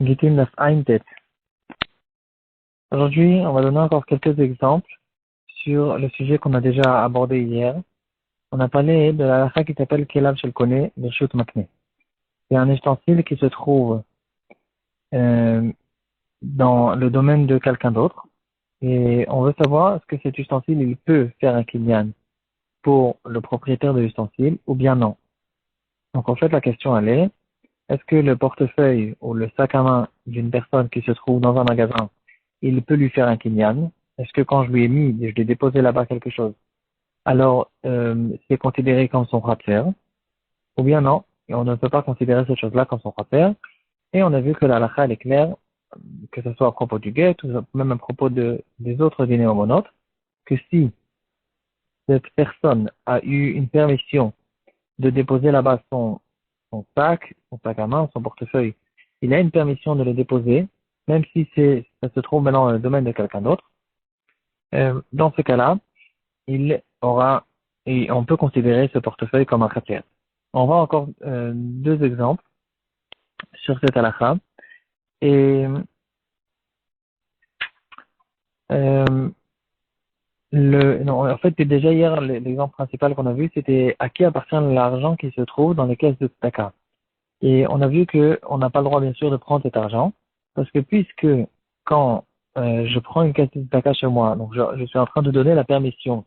Gittin Daf Ayin Tet. Aujourd'hui, on va donner encore quelques exemples sur le sujet qu'on a déjà abordé hier. On a parlé de la halakha qui s'appelle Kelab Shel Kone de Shut Makne. C'est un ustensile qui se trouve dans le domaine de quelqu'un d'autre. Et on veut savoir est-ce que cet ustensile il peut faire un kinyan pour le propriétaire de l'ustensile ou bien non. Donc en fait la question elle est-ce que le portefeuille ou le sac à main d'une personne qui se trouve dans un magasin il peut lui faire un kinyan? Est-ce que quand je lui ai mis, je lui ai déposé là-bas quelque chose, alors c'est considéré comme son khatser? Ou bien non, et on ne peut pas considérer cette chose-là comme son khatser. Et on a vu que la halakha elle est claire, que ce soit à propos du guet, ou même à propos des autres dîners homonotes, que si cette personne a eu une permission de déposer là-bas son sac à main, son portefeuille, il a une permission de le déposer, même si ça se trouve maintenant dans le domaine de quelqu'un d'autre. Dans ce cas-là, il aura, et on peut considérer ce portefeuille comme un khatser. On voit encore deux exemples sur cette halakha. Et non, en fait, déjà hier, l'exemple principal qu'on a vu, c'était à qui appartient l'argent qui se trouve dans les caisses de tzedaka. Et on a vu que on n'a pas le droit, bien sûr, de prendre cet argent, parce que puisque quand je prends une caisse de tzedaka chez moi, donc je suis en train de donner la permission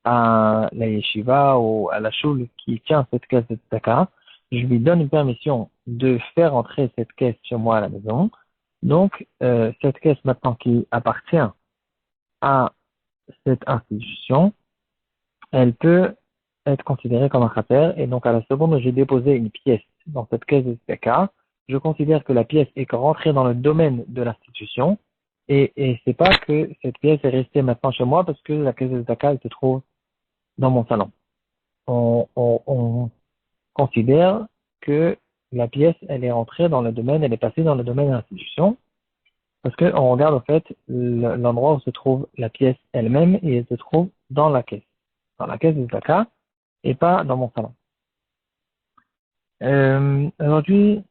à la yeshiva ou à la choule qui tient cette caisse de tzedaka, je lui donne une permission de faire entrer cette caisse chez moi à la maison. Donc, cette caisse maintenant qui appartient à cette institution, elle peut être considérée comme un khater. Et donc, à la seconde où j'ai déposé une pièce dans cette caisse de tzedaka, je considère que la pièce est rentrée dans le domaine de l'institution. Et c'est pas que cette pièce est restée maintenant chez moi parce que la caisse de tzedaka, elle se trouve dans mon salon. On considère que la pièce, elle est rentrée dans le domaine, elle est passée dans le domaine de l'institution, parce qu'on regarde en fait l'endroit où se trouve la pièce elle-même et elle se trouve dans la caisse de tzedaka et pas dans mon salon. Aujourd'hui,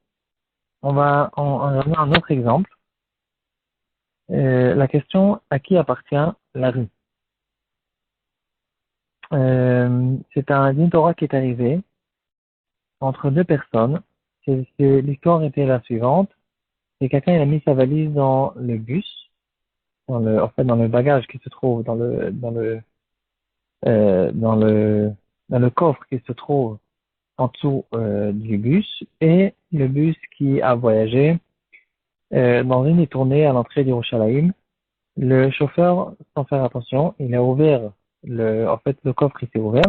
on va donner un autre exemple. La question à qui appartient la rue? C'est un din Torah qui est arrivé entre deux personnes. L'histoire était la suivante. Et quelqu'un il a mis sa valise dans le bus, dans le bagage qui se trouve dans le coffre qui se trouve en dessous du bus, et le bus qui a voyagé dans une tournée à l'entrée d'Yerushalayim. Le chauffeur, sans faire attention, il a ouvert le coffre il s'est ouvert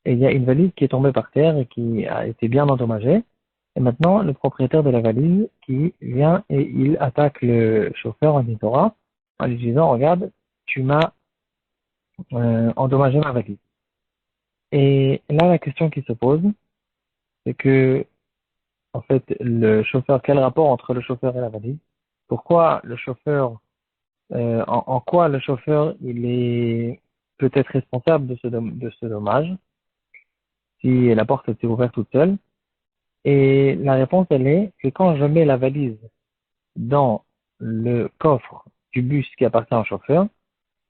et il y a une valise qui est tombée par terre et qui a été bien endommagée. Et maintenant, le propriétaire de la valise qui vient et il attaque le chauffeur en Torah en lui disant, regarde, tu m'as endommagé ma valise. Et là, la question qui se pose, c'est que, en fait, le chauffeur, quel rapport entre le chauffeur et la valise? Pourquoi le chauffeur, en quoi le chauffeur, il est peut-être responsable de ce dommage, si la porte s'est ouverte toute seule? Et la réponse, elle est que quand je mets la valise dans le coffre du bus qui appartient au chauffeur,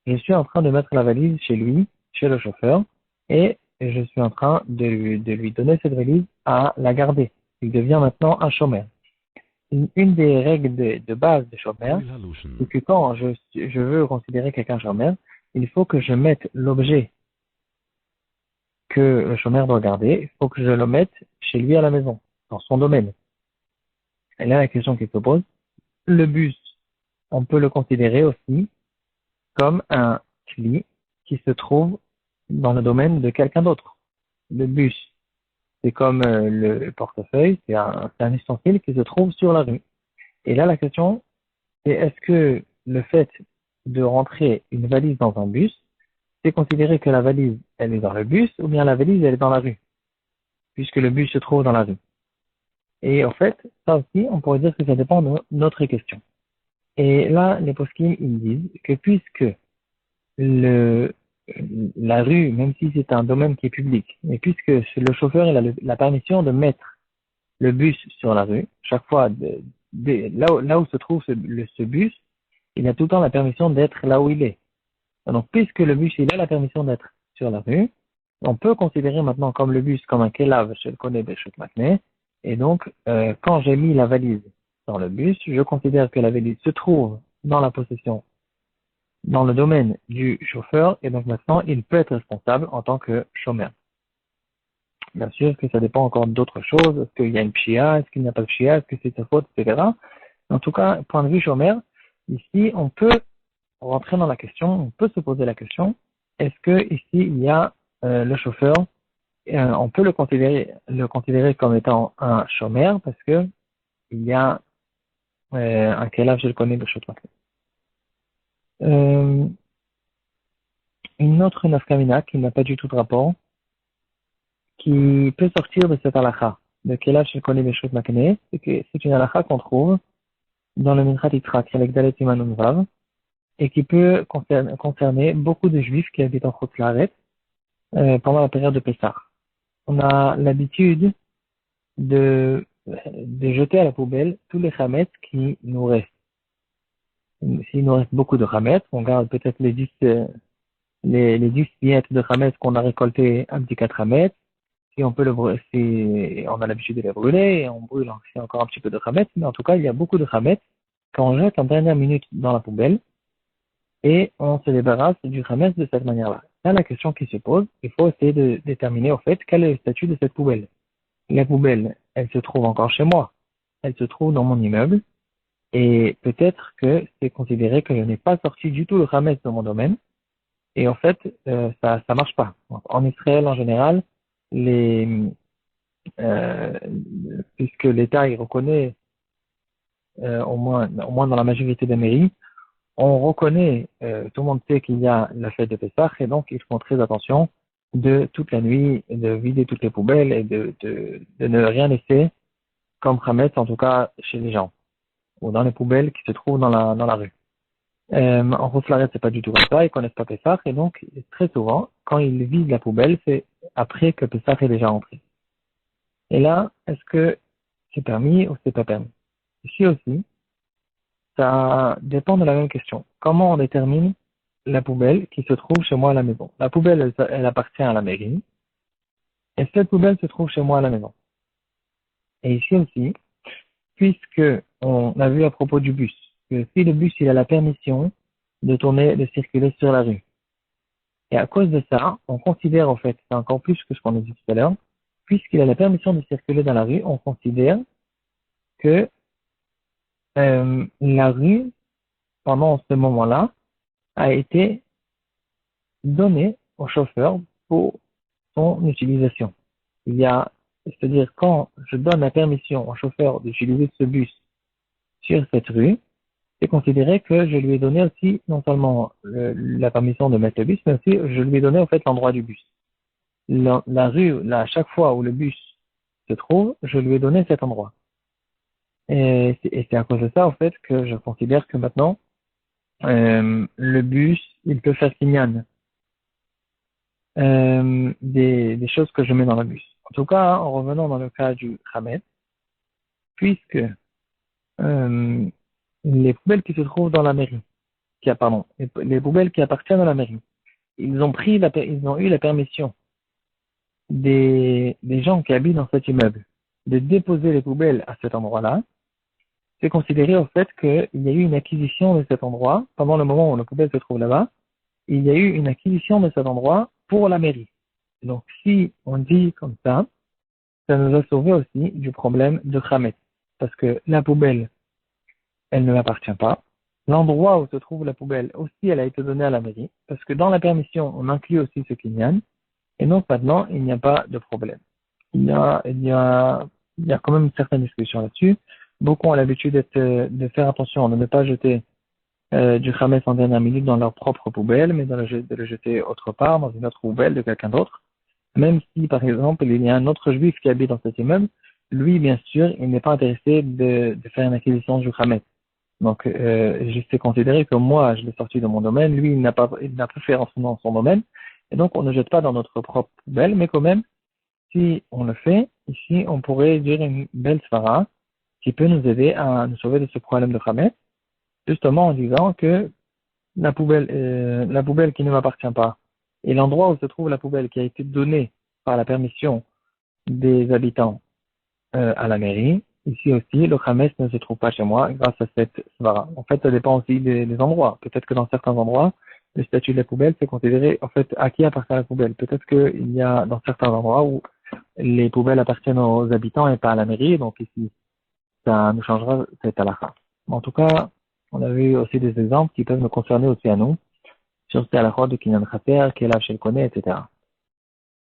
je suis en train de mettre la valise chez lui, chez le chauffeur, et je suis en train de lui donner cette valise à la garder. Il devient maintenant un chômeur. Une des règles de base des chômeurs, c'est que quand je veux considérer quelqu'un chômeur, il faut que je mette l'objet que le chômeur doit garder, il faut que je le mette chez lui à la maison, dans son domaine. Et là, la question qui se pose, le bus, on peut le considérer aussi comme un cli qui se trouve dans le domaine de quelqu'un d'autre. Le bus, c'est comme le portefeuille, c'est un ustensile qui se trouve sur la rue. Et là, la question, c'est est-ce que le fait de rentrer une valise dans un bus, c'est considéré que la valise, elle est dans le bus, ou bien la valise, elle est dans la rue, puisque le bus se trouve dans la rue. Et en fait, ça aussi, on pourrait dire que ça dépend de notre question. Et là, les poskim, ils disent que puisque la rue, même si c'est un domaine qui est public, mais puisque le chauffeur il a la permission de mettre le bus sur la rue, chaque fois là où se trouve ce bus, il a tout le temps la permission d'être là où il est. Donc, puisque le bus, il a la permission d'être sur la rue, on peut considérer maintenant comme le bus comme un kelav chez le Koné Beshut Makne. Et donc, quand j'ai mis la valise dans le bus, je considère que la valise se trouve dans la possession, dans le domaine du chauffeur, et donc maintenant, il peut être responsable en tant que chômeur. Bien sûr que ça dépend encore d'autres choses. Est-ce qu'il y a une pshia, est-ce qu'il n'y a pas de pshia, est-ce que c'est sa faute, etc. En tout cas, point de vue chômeur, ici, on peut rentrer dans la question, on peut se poser la question, est-ce que ici, il y a le chauffeur, on peut le considérer comme étant un chômeur parce que il y a un kelav, je le connais, de chauffeur. Une autre nafkamina qui n'a pas du tout de rapport, qui peut sortir de cette halakha, de kelav, je le connais, de chauffeur, c'est une halakha qu'on trouve dans le Minchat Yitzhak, avec Dalet Iman Vav, et qui peut concerner beaucoup de juifs qui habitent en Chutz La'aretz pendant la période de Pessah. On a l'habitude de jeter à la poubelle tous les chametz qui nous restent. S'il nous reste beaucoup de chametz, on garde peut-être les 10 miettes de chametz qu'on a récolté un petit 4 chametz. Si on peut si on a l'habitude de les brûler, et on brûle aussi encore un petit peu de chametz, mais en tout cas, il y a beaucoup de chametz qu'on jette en dernière minute dans la poubelle et on se débarrasse du chametz de cette manière-là. Là, la question qui se pose, il faut essayer de déterminer au fait quel est le statut de cette poubelle. La poubelle, elle se trouve encore chez moi. Elle se trouve dans mon immeuble. Et peut-être que c'est considéré que je n'ai pas sorti du tout le chametz de mon domaine. Et en fait, ça marche pas. En Israël, en général, euh, puisque l'État, il reconnaît, au moins dans la majorité des mairies, on reconnaît, tout le monde sait qu'il y a la fête de Pessah, et donc ils font très attention de toute la nuit, de vider toutes les poubelles et de ne rien laisser comme chametz, en tout cas chez les gens, ou dans les poubelles qui se trouvent dans la rue. En Rousselarette, c'est pas du tout comme ça, ils connaissent pas Pessah, et donc très souvent, quand ils vident la poubelle, c'est après que Pessah est déjà entré. Et là, est-ce que c'est permis ou c'est pas permis? Ici aussi, ça dépend de la même question. Comment on détermine la poubelle qui se trouve chez moi à la maison? La poubelle, elle appartient à la mairie, et cette poubelle se trouve chez moi à la maison. Et ici aussi, puisque on a vu à propos du bus, que si le bus il a la permission de tourner, de circuler sur la rue, et à cause de ça, on considère en fait, c'est encore plus que ce qu'on a dit tout à l'heure, puisqu'il a la permission de circuler dans la rue, on considère que la rue, pendant ce moment-là, a été donnée au chauffeur pour son utilisation. C'est-à-dire quand je donne la permission au chauffeur d'utiliser ce bus sur cette rue, c'est considéré que je lui ai donné aussi non seulement la permission de mettre le bus, mais aussi je lui ai donné en fait l'endroit du bus. La rue, là, chaque fois où le bus se trouve, je lui ai donné cet endroit. Et c'est à cause de ça, en fait, que je considère que maintenant, le bus, il peut faire signal des choses que je mets dans le bus. En tout cas, en revenant dans le cas du Khamet, puisque les poubelles qui se trouvent dans la mairie, les poubelles qui appartiennent à la mairie, ils ont eu la permission des gens qui habitent dans cet immeuble de déposer les poubelles à cet endroit-là. C'est considéré au fait qu'il y a eu une acquisition de cet endroit pendant le moment où la poubelle se trouve là-bas. Il y a eu une acquisition de cet endroit pour la mairie. Donc, si on dit comme ça nous a sauvé aussi du problème de Khamet. Parce que la poubelle, elle ne m'appartient pas. L'endroit où se trouve la poubelle aussi, elle a été donnée à la mairie. Parce que dans la permission, on inclut aussi ce kinyan. Et donc maintenant, il n'y a pas de problème. Il y a quand même certaines discussions là-dessus. Beaucoup ont l'habitude de faire attention, de ne pas jeter du khamet en dernière minute dans leur propre poubelle, mais de le jeter autre part, dans une autre poubelle de quelqu'un d'autre. Même si, par exemple, il y a un autre juif qui habite dans cet immeuble, lui, bien sûr, il n'est pas intéressé de faire une acquisition du khamet. Donc, je sais considérer que moi, je l'ai sorti de mon domaine, lui, il n'a pas fait rentrer dans son domaine, et donc on ne jette pas dans notre propre poubelle, mais quand même, si on le fait, ici, on pourrait dire une belle svara, qui peut nous aider à nous sauver de ce problème de Khamet, justement en disant que la poubelle qui ne m'appartient pas, et l'endroit où se trouve la poubelle qui a été donnée par la permission des habitants à la mairie, ici aussi, le Khamet ne se trouve pas chez moi grâce à cette svara. En fait, ça dépend aussi des endroits. Peut-être que dans certains endroits, le statut de la poubelle, c'est considéré, en fait, à qui appartient la poubelle. Peut-être qu'il y a dans certains endroits où les poubelles appartiennent aux habitants et pas à la mairie, donc ici, ça nous changera cette halakha. En tout cas, on a vu aussi des exemples qui peuvent nous concerner aussi à nous, sur ces halakhot de Kinyan Khater, Kelav Shel Kone, etc.